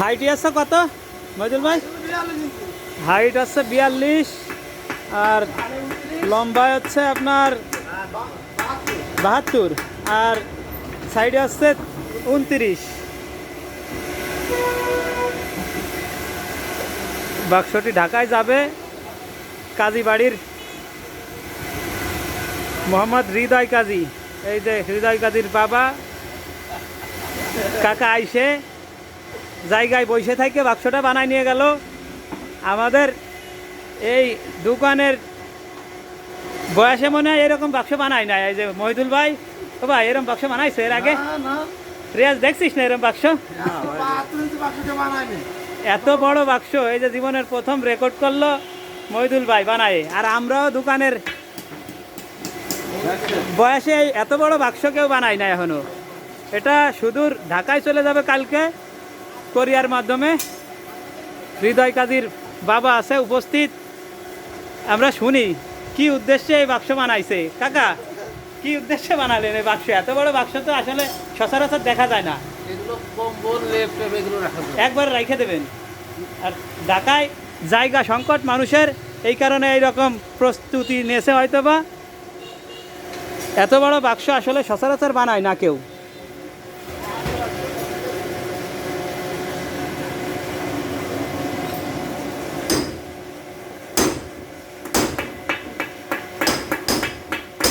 Height আছে কত মহিদুল ভাই? হাইট আছে 42 আর লম্বা হচ্ছে আপনার 72 আর সাইডে আছে 29। বাক্সটি ঢাকায় যাবে কাজী বাড়ির মোহাম্মদ হৃদয় কাজী। এই যে হৃদয় কাজীর বাবা কাকা আইসে জায়গায় বসে থেকে বাক্সটা বানায় নিয়ে গেল। আমাদের এই দোকানের বয়সে মনে হয় এরকম বাক্স বানায় না। এই যে মহিদুল ভাই, ও ভাই এরকম বাক্স বানাইছে এর আগে? রিয়াজ দেখছিস না এরকম বাক্স? এত বড় বাক্স এই যে জীবনের প্রথম রেকর্ড করলো মহিদুল ভাই বানায়। আর আমরাও দোকানের বয়সে এত বড় বাক্স কেউ বানায় না এখনো। এটা সুদূর ঢাকায় চলে যাবে কালকে কোরিয়ার মাধ্যমে। হৃদয় কাজীর বাবা আছে উপস্থিত, আমরা শুনি কি উদ্দেশ্যে এই বাক্স বানাইছে। কাকা, কি উদ্দেশ্যে বানালেন এই বাক্স? এত বড় বাক্স তো আসলে সচরাচর দেখা যায় না। একবার রেখে দেবেন। আর ঢাকায় জায়গা সংকট মানুষের, এই কারণে এইরকম প্রস্তুতি নিয়েছে হয়তো বা। এত বড় বাক্স আসলে সচরাচর বানায় না কেউ।